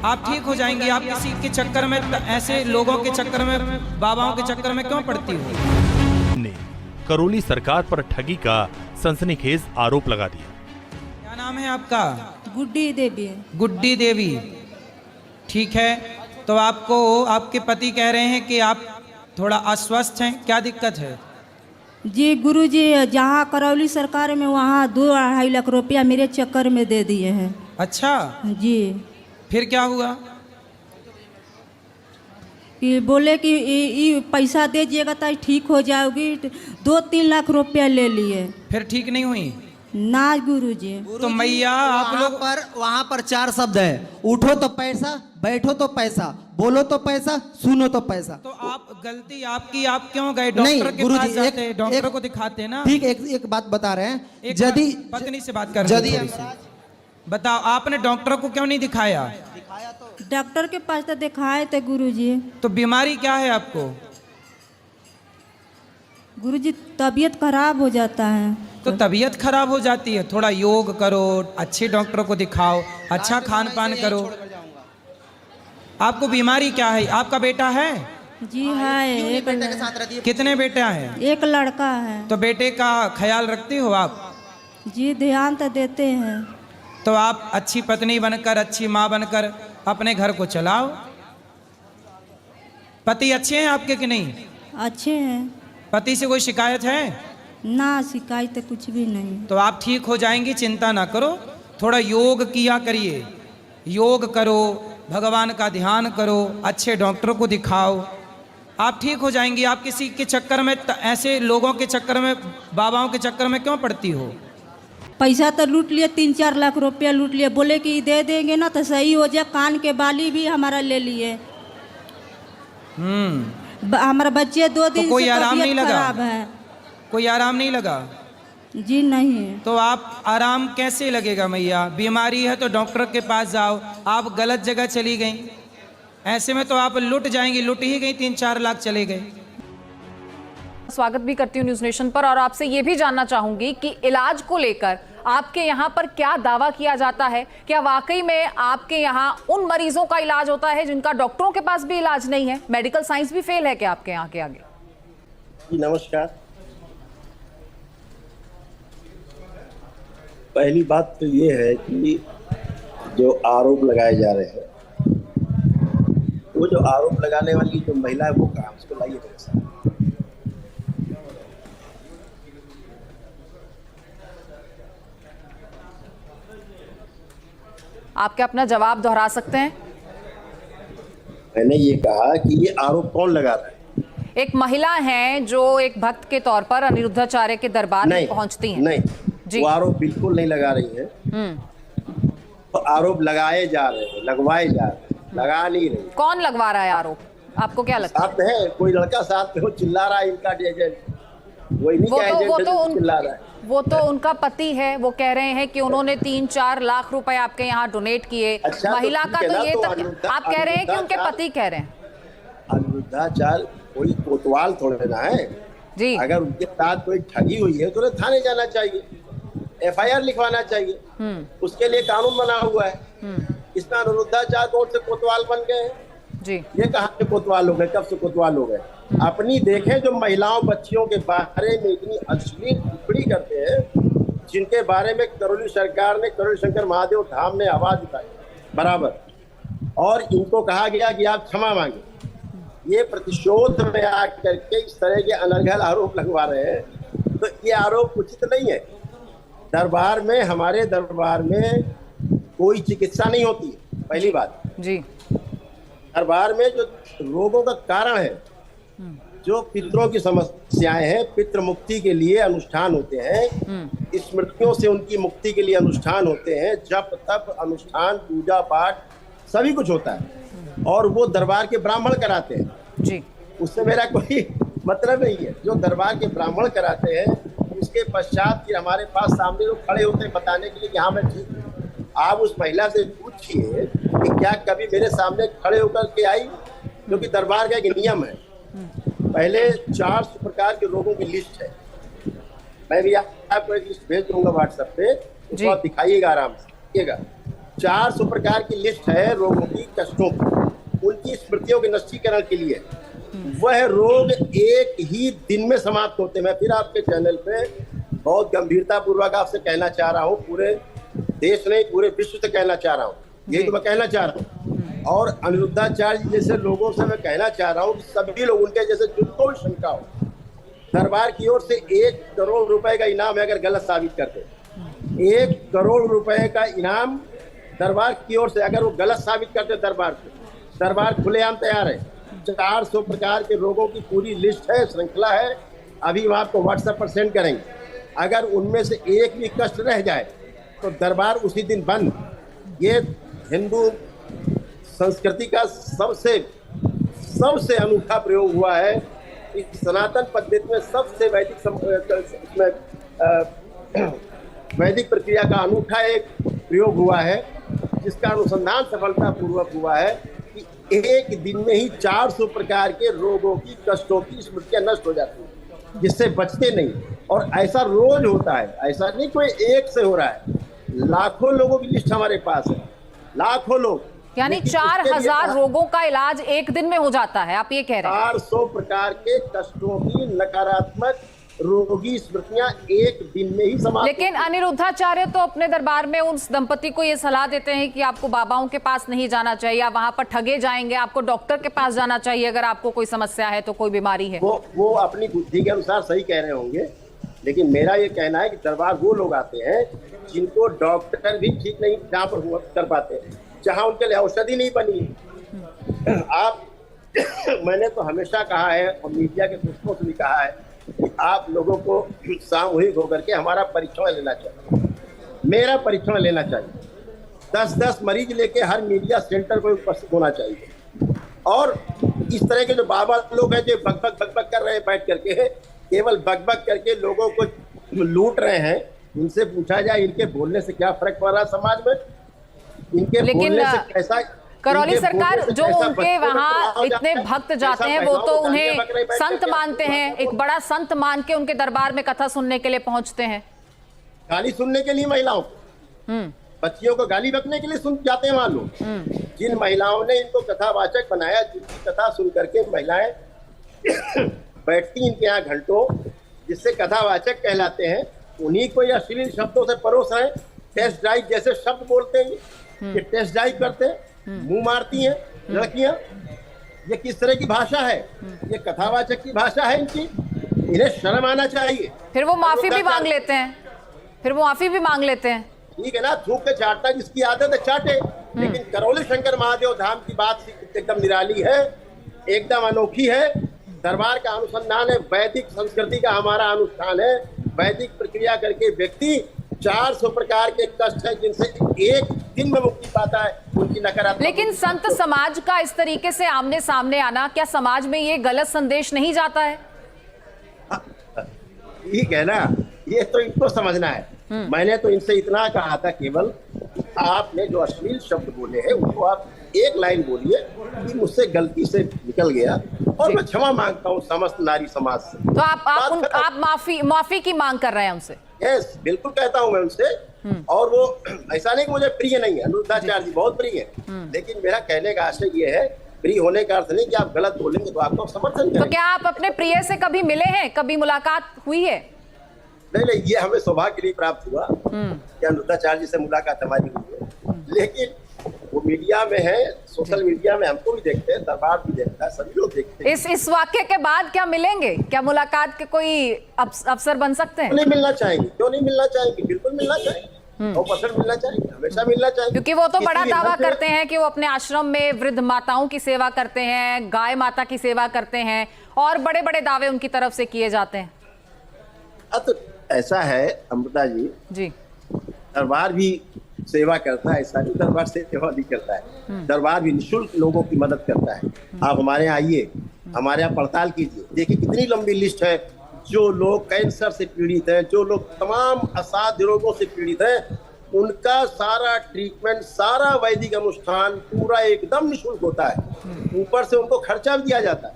आप ठीक हो जाएंगी। आप किसी के चक्कर में, ऐसे लोगों के चक्कर में, बाबाओं के चक्कर में क्यों पड़ती हो? ने करौली सरकार पर ठगी का सनसनीखेज आरोप लगा दिया। क्या नाम है आपका? गुड्डी देवी। गुड्डी देवी, ठीक है। तो आपको आपके पति कह रहे हैं कि आप थोड़ा अस्वस्थ हैं, क्या दिक्कत है? जी गुरुजी, जहाँ करौली सरकार में वहाँ 2-2.5 लाख रुपया मेरे चक्कर में दे दिए हैं। अच्छा, जी। फिर क्या हुआ? कि बोले कि ये पैसा दे दिएगा तो ठीक हो जाओगी। 2-3 लाख रुपया ले लिए, फिर ठीक नहीं हुई? ना गुरुजी। तो मैया आप लोग वहाँ पर 4 शब्द है, उठो तो पैसा, बैठो तो पैसा, बोलो तो पैसा, सुनो तो पैसा। तो आप गलती आपकी, आप क्यों गए डॉक्टर के पास? जाते डॉक्टर को दिखाते ना। ठीक, एक बात बता रहे हैं, यदि पत्नी से बात कर रहे हैं, बताओ आपने डॉक्टर को क्यों नहीं दिखाया? डॉक्टर के पास तो दिखाए थे गुरुजी। तो बीमारी क्या है आपको? गुरुजी तबीयत खराब हो जाता है। तो तबीयत खराब हो जाती है, थोड़ा योग करो, अच्छे डॉक्टर को दिखाओ, अच्छा खान पान करो। आपको बीमारी क्या है? आपका बेटा है? जी है, एक बेटे के साथ रहती है। कितने बेटे हैं? एक लड़का है। तो बेटे का ख्याल रखते हो आप? जी ध्यान तो देते हैं। तो आप अच्छी पत्नी बनकर, अच्छी माँ बनकर अपने घर को चलाओ। पति अच्छे हैं आपके कि नहीं? अच्छे हैं। पति से कोई शिकायत है? ना शिकायत कुछ भी नहीं। तो आप ठीक हो जाएंगी, चिंता ना करो। थोड़ा योग किया करिए, योग करो, भगवान का ध्यान करो, अच्छे डॉक्टर को दिखाओ, आप ठीक हो जाएंगी। आप किसी के चक्कर में, ऐसे लोगों के चक्कर में, बाबाओं के चक्कर में क्यों पड़ती हो? पैसा तो लूट लिए, 3-4 लाख रुपया लूट लिए। बोले कि दे देंगे ना तो सही हो जाए। कान के बाली भी हमारा ले लिए। हमारा बच्चे 2 दिन कोई से आराम नहीं तबीयत लगा? खराब है। कोई आराम नहीं लगा? जी नहीं। तो आप आराम कैसे लगेगा मैया? बीमारी है तो डॉक्टर के पास जाओ। आप गलत जगह चली गई, ऐसे में तो आप लुट जाएंगी। लुट ही गई, 3-4 लाख चले गए। स्वागत भी करती हूँ न्यूज नेशन पर, और आपसे ये भी जानना चाहूंगी कि इलाज को लेकर आपके यहाँ पर क्या दावा किया जाता है? क्या वाकई में आपके यहाँ उन मरीजों का इलाज होता है जिनका डॉक्टरों के पास भी इलाज नहीं है? मेडिकल साइंस भी फेल है क्या आपके यहाँ के आगे? जी नमस्कार। पहली बात तो ये है कि जो आरोप लगाए जा रहे हैं, वो जो आरोप लगाने वाली जो महिला है वो कहाँ, उसको लाइए मेरे साथ। आप क्या अपना जवाब दोहरा सकते हैं? मैंने ये कहा कि ये आरोप कौन लगा रहा है? एक महिला हैं जो एक भक्त के तौर पर अनिरुद्धाचार्य के दरबार में पहुंचती हैं। नहीं जी। वो आरोप बिल्कुल नहीं लगा रही है। तो आरोप लगाए जा रहे हैं, लगवाए जा रहे हैं, लगा नहीं रही। कौन लगवा रहा है आरोप? आपको क्या लगता है? साथ में है कोई लड़का, साथ में वो चिल्ला रहा है इनका एजेंट। वही नहीं क्या एजेंट चिल्ला रहा है। वो तो उनका पति है। वो कह रहे हैं कि उन्होंने 3-4 लाख रुपए आपके यहाँ डोनेट किए। अच्छा, महिला तो का ठीक है तो ना, ये तो तक आप कह रहे हैं कि उनके पति कह रहे हैं। अनिरुद्धाचार्य कोई कोतवाल थोड़े ना है जी। अगर उनके साथ कोई ठगी हुई है तो उन्हें थाने जाना चाहिए, FIR लिखवाना चाहिए। उसके लिए कानून बना हुआ है। इसमें अनिरुद्धाचार्य कौन से कोतवाल बन गए हैं? जी। ये कहाँ से कोतवाल हो गए? कब से कोतवाल हो गए? अपनी देखें जो महिलाओं बच्चियों के बारे में इतनी अश्लील टिप्पणी करते हैं, जिनके बारे में करौली सरकार ने करौली शंकर महादेव धाम में आवाज उठाई बराबर, और इनको कहा गया कि आप क्षमा मांगे। ये प्रतिशोध में आकर के इस तरह के अनर्गल आरोप लगवा रहे हैं, तो ये आरोप उचित नहीं है। दरबार में, हमारे दरबार में कोई चिकित्सा नहीं होती है, पहली बात जी। दरबार में जो रोगों का कारण है, जो पितरों की समस्याएं हैं, पितृ मुक्ति के लिए अनुष्ठान होते हैं, स्मृतियों से उनकी मुक्ति के लिए अनुष्ठान होते हैं, जप तप अनुष्ठान, पूजा पाठ सभी कुछ होता है, और वो दरबार के ब्राह्मण कराते हैं जी। उससे मेरा कोई मतलब नहीं है। जो दरबार के ब्राह्मण कराते हैं, उसके पश्चात फिर हमारे पास सामने लोग खड़े होते हैं बताने के लिए कि हाँ मैं ठीक हूँ। आप उस महिला से पूछिए कि क्या कभी मेरे सामने खड़े होकर के आई, क्योंकि दरबार का एक नियम है। पहले 400 प्रकार के रोगों की लिस्ट है। मैं भी आपको एक लिस्ट भेज दूंगा व्हाट्सएप पे, उसको आप दिखाइएगा, आराम से देखिएगा। 400 प्रकार की लिस्ट है रोगों की, कष्टों की, उनकी स्मृतियों के नष्टीकरण के लिए। वह रोग एक ही दिन में समाप्त होते। मैं फिर आपके चैनल पे बहुत गंभीरता पूर्वक आपसे कहना चाह रहा हूँ, पूरे देश नहीं पूरे विश्व से कहना चाह रहा हूँ, यही तो मैं कहना चाह रहा हूँ। और अनिरुद्धाचार्य जी जैसे लोगों से मैं कहना चाह रहा हूँ कि सभी लोग उनके जैसे जिनको भी शंका हो, दरबार की ओर से 1 करोड़ रुपए का इनाम है अगर गलत साबित करते। 1 करोड़ रुपए का इनाम दरबार की ओर से, अगर वो गलत साबित करते दरबार खुलेआम तैयार है। 400 प्रकार के रोगों की पूरी लिस्ट है, श्रृंखला है, अभी हम आपको व्हाट्सएप पर सेंड करेंगे। अगर उनमें से एक भी कष्ट रह जाए तो दरबार उसी दिन बंद। ये हिंदू संस्कृति का सबसे अनूठा प्रयोग हुआ है। इस सनातन पद्धति में सबसे वैदिक प्रक्रिया का अनूठा एक प्रयोग हुआ है, जिसका अनुसंधान सफलतापूर्वक हुआ है कि एक दिन में ही 400 प्रकार के रोगों की, कष्टों की स्मृतियां नष्ट हो जाती हैं, जिससे बचते नहीं। और ऐसा रोज होता है, ऐसा नहीं कोई एक से हो रहा है, लाखों लोगों की लिस्ट हमारे पास है, लाखों लोग। यानी 4000 रोगों का इलाज एक दिन में हो जाता है, आप ये कह रहे हैं? 400 प्रकार के कष्टों की नकारात्मक रोगी स्मृतियां एक दिन में ही समाप्त। लेकिन अनिरुद्धाचार्य तो अपने दरबार में उस दंपति को ये सलाह देते हैं कि आपको बाबाओं के पास नहीं जाना चाहिए, आप वहां पर ठगे जाएंगे, आपको डॉक्टर के पास जाना चाहिए अगर आपको कोई समस्या है, तो कोई बीमारी है। वो अपनी बुद्धि के अनुसार सही कह रहे होंगे, लेकिन मेरा ये कहना है कि दरबार वो लोग आते हैं जिनको डॉक्टर भी ठीक नहीं जहाँ पर हुआ कर पाते, जहाँ उनके लिए औषधि नहीं बनी। आप मैंने तो हमेशा कहा है और मीडिया के दोस्तों से भी कहा है कि आप लोगों को सामूहिक होकर के हमारा परीक्षण लेना चाहिए, मेरा परीक्षण लेना चाहिए। 10-10 मरीज लेके हर मीडिया सेंटर पर उपस्थित होना चाहिए। और इस तरह के जो बाबा लोग हैं जो बकबक कर रहे हैं बैठ करके, केवल बकबक करके लोगों को लूट रहे हैं, इनसे पूछा जाए इनके बोलने से क्या फर्क पड़ रहा है समाज में, इनके बोलने से कैसा। करौली सरकार जो उनके वहाँ इतने भक्त जाते हैं वो तो उन्हें संत मानते हैं, एक बड़ा संत मान के उनके दरबार में कथा सुनने के लिए पहुंचते हैं। गाली सुनने के लिए महिलाओं को, बच्चियों को गाली बकने के लिए सुन जाते हैं वहां लोग। जिन महिलाओं ने इनको कथावाचक बनाया, जिनकी कथा सुन करके महिलाएं बैठती इनके यहाँ घंटों, जिससे कथावाचक कहलाते हैं, उन्हीं को ये अश्लील शब्दों से परोस रहे हैं। टेस्ट ड्राइव जैसे शब्द बोलते हैं, ये टेस्ट ड्राइव करते हैं, मुंह मारती हैं लड़कियां। ये किस तरह की भाषा है? ये कथावाचक की भाषा है इनकी, इन्हें शर्म आना चाहिए। फिर वो माफी भी मांग लेते हैं, ठीक है ना, थूक के चाटना जिसकी आदत है चाटे। लेकिन करौली शंकर महादेव धाम की बात एकदम निराली है, एकदम अनोखी है। दरबार का अनुसंधान है, वैदिक संस्कृति का हमारा अनुष्ठान है। वैदिक प्रक्रिया करके व्यक्ति 400 प्रकार के कष्ट है जिनसे एक दिन में मुक्ति पाता है, उनकी नकारात्मक। लेकिन संत समाज का इस तरीके से आमने सामने आना, क्या समाज में ये गलत संदेश नहीं जाता है? ठीक है ना, ये तो इनको समझना है। मैंने तो इनसे इतना कहा था, केवल आपने जो अश्लील शब्द बोले हैं उनको आप एक लाइन बोलिए कि मुझसे गलती से निकल गया और मैं क्षमा मांगता हूँ समस्त नारी समाज से। तो आप माफी की मांग कर रहे हैं उनसे? यस, बिल्कुल कहता हूँ मैं उनसे। और वो ऐसा नहीं कि मुझे प्रिय नहीं है, अनिरुद्धाचार्य जी बहुत प्रिय है, लेकिन मेरा कहने का आशय ये है, प्रिय होने का अर्थ नहीं कि आप गलत बोलेंगे तो आपको समर्थन करेंगे। तो क्या आप अपने प्रिय से कभी मिले हैं, कभी मुलाकात हुई है? नहीं, ये हमें सौभाग्य नहीं प्राप्त हुआ कि अनिरुद्धाचार्य जी से मुलाकात हमारी हुई है, लेकिन वो मीडिया में है, सोशल मीडिया में हमको भी देखते हैं, दरबार भी देखता है, सभी लोग देखते हैं। इस वाक्य के बाद क्या मिलेंगे? क्या मुलाकात के कोई अवसर बन सकते हैं? नहीं मिलना चाहेंगे, क्यों नहीं मिलना चाहेंगे, बिल्कुल मिलना चाहेंगे, 100% मिलना चाहेंगे, हमेशा मिलना चाहेंगे। क्योंकि वो तो बड़ा दावा करते हैं कि वो अपने आश्रम में वृद्ध माताओं की सेवा करते हैं, गाय माता की सेवा करते हैं, और बड़े बड़े दावे उनकी तरफ से किए जाते हैं। तो ऐसा है अमृता जी, दरबार भी सेवा करता है, ऐसा नहीं दरबार से सेवा नहीं करता है। दरबार भी निःशुल्क लोगों की मदद करता है। आप हमारे यहाँ आइए, हमारे यहाँ पड़ताल कीजिए, देखिए कितनी लंबी लिस्ट है। जो लोग कैंसर से पीड़ित हैं, जो लोग तमाम असाध्य रोगों से पीड़ित हैं, उनका सारा ट्रीटमेंट, सारा वैदिक अनुष्ठान पूरा एकदम निःशुल्क होता है। ऊपर से उनको खर्चा भी दिया जाता है,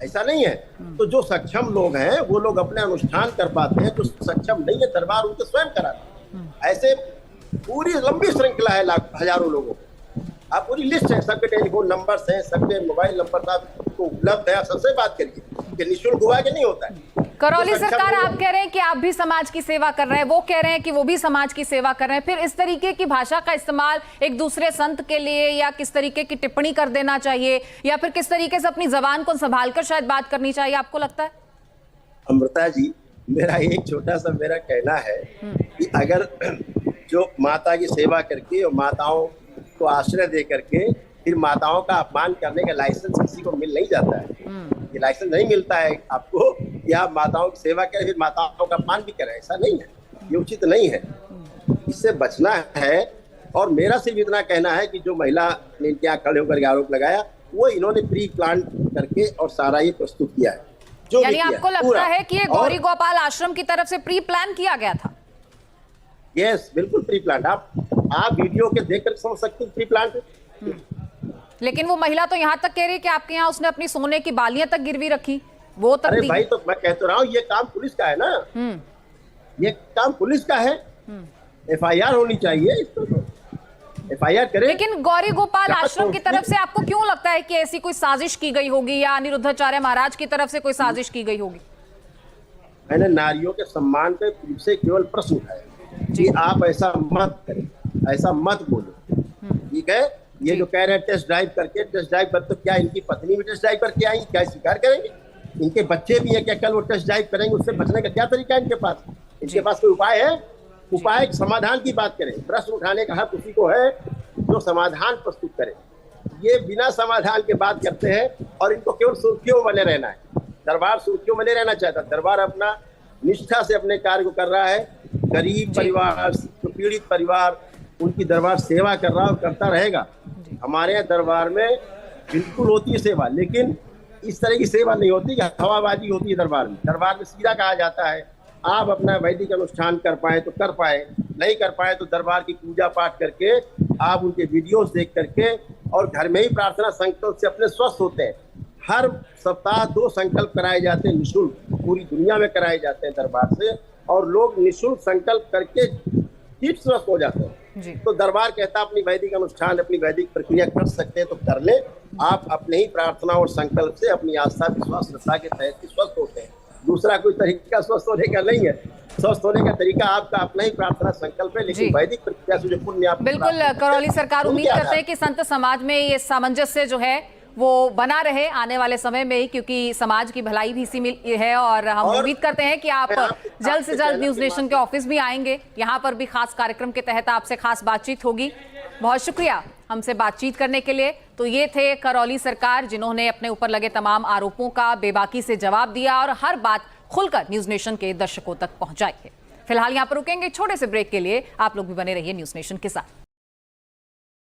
ऐसा नहीं है। तो जो सक्षम लोग हैं वो लोग अपने अनुष्ठान कर पाते हैं, जो सक्षम नहीं है दरबार उनके स्वयं कराते हैं। ऐसे पूरी लंबी श्रृंखला है, लाख हजारों लोगों की। आप पूरी लिस्ट है, सबके टेलीफोन नंबर्स हैं, सबके मोबाइल नंबर आपको उपलब्ध है, आप सबसे बात करिए कि निःशुल्क हुआ कि नहीं होता है। करौली सरकार, आप कह रहे हैं कि आप भी समाज की सेवा कर रहे हैं, वो कह रहे हैं कि वो भी समाज की सेवा कर रहे हैं, फिर इस तरीके की भाषा का इस्तेमाल एक दूसरे संत के लिए या किस तरीके की टिप्पणी कर देना चाहिए, या फिर किस तरीके से अपनी जबान को संभाल कर शायद बात करनी चाहिए, आपको लगता है? अमृता जी, मेरा एक छोटा सा मेरा कहना है कि अगर जो माता की सेवा करके और माताओं को आश्रय दे करके फिर माताओं का अपमान करने का लाइसेंस किसी को मिल नहीं जाता है, ये लाइसेंस नहीं मिलता है आपको कि आप माताओं की सेवा करें फिर माताओं का अपमान भी करें, ऐसा नहीं है, ये उचित नहीं है, इससे बचना है। और मेरा सिर्फ इतना कहना है कि जो महिला ने इनके यहाँ खड़े होकर आरोप लगाया वो इन्होंने प्री प्लान करके और सारा ये प्रस्तुत किया है। जो यानी आपको लगता है कि ये गौरी गोपाल आश्रम की तरफ से प्री प्लान किया गया था? यस, बिल्कुल प्री प्लान। आप वीडियो के देखकर समझ सकते हैं प्री प्लान। लेकिन वो महिला तो यहाँ तक कह रही है कि आपके यहाँ उसने अपनी सोने की बालियां तक गिरवी रखी, वो तक अरे दी। भाई, तो मैं कह तो रहा हूँ ये काम पुलिस का है ना, ये काम पुलिस का है, FIR होनी चाहिए, इसको तो FIR करें। लेकिन गौरी गोपाल आश्रम की तरफ से आपको क्यों लगता है कि ऐसी कोई साजिश की गई होगी या अनिरुद्धाचार्य महाराज की तरफ से कोई साजिश की गई होगी? मैंने नारियों के सम्मान पे तुमसे केवल प्रश्न उठाया कि आप ऐसा मत करें, ऐसा मत बोलो, ठीक है? ये जो कह रहे हैं टेस्ट ड्राइव करके, टेस्ट ड्राइव पर तो क्या इनकी पत्नी भी टेस्ट ड्राइव करके आई, क्या स्वीकार करेंगे? इनके बच्चे भी है, क्या कल वो टेस्ट ड्राइव करेंगे? उससे बचने का क्या तरीका है इनके पास? इनके पास कोई उपाय है? उपाय समाधान की बात करें, प्रश्न उठाने का हक उसी को है जो समाधान प्रस्तुत करे। ये बिना समाधान के बात करते हैं और इनको केवल सुर्खियों में बने रहना है। दरबार सुर्खियों में नहीं रहना चाहता, दरबार अपना निष्ठा से अपने कार्य को कर रहा है। गरीब परिवार, पीड़ित परिवार, उनकी दरबार सेवा कर रहा और करता रहेगा। हमारे यहाँ दरबार में बिल्कुल होती है सेवा, लेकिन इस तरह की सेवा नहीं होती कि हवाबाजी होती है दरबार में। दरबार में सीधा कहा जाता है आप अपना वैदिक अनुष्ठान कर पाए तो कर पाए, नहीं कर पाए तो दरबार की पूजा पाठ करके आप उनके वीडियोस देख करके और घर में ही प्रार्थना संकल्प से अपने स्वस्थ होते हैं। हर सप्ताह 2 संकल्प कराए जाते हैं निःशुल्क, पूरी दुनिया में कराए जाते हैं दरबार से, और लोग निःशुल्क संकल्प करके ठीक स्वस्थ हो जाते हैं। तो दरबार कहता है अपनी वैदिक अनुष्ठान, अपनी वैदिक प्रक्रिया कर सकते हैं तो कर ले। आप अपने ही प्रार्थना और संकल्प से अपनी आस्था विश्वास श्रद्धा के तहत ही स्वस्थ होते हैं। दूसरा कोई तरीका स्वस्थ होने का नहीं है। स्वस्थ होने का तरीका आपका अपना ही प्रार्थना संकल्प है, लेकिन वैदिक प्रक्रिया से जो पुण्य आप बिल्कुल करौली सरकार उम्मीद करते हैं कि संत समाज में ये सामंजस्य जो है वो बना रहे आने वाले समय में ही, क्योंकि समाज की भलाई भी इसी में है। और हम उम्मीद करते हैं कि आप जल्द से जल्द न्यूज नेशन के ऑफिस भी आएंगे, यहाँ पर भी खास कार्यक्रम के तहत आपसे खास बातचीत होगी। बहुत शुक्रिया हमसे बातचीत करने के लिए। तो ये थे करौली सरकार, जिन्होंने अपने ऊपर लगे तमाम आरोपों का बेबाकी से जवाब दिया और हर बात खुलकर न्यूज नेशन के दर्शकों तक पहुंचाई है। फिलहाल यहाँ पर रुकेंगे छोटे से ब्रेक के लिए, आप लोग भी बने रहिए न्यूज नेशन के साथ।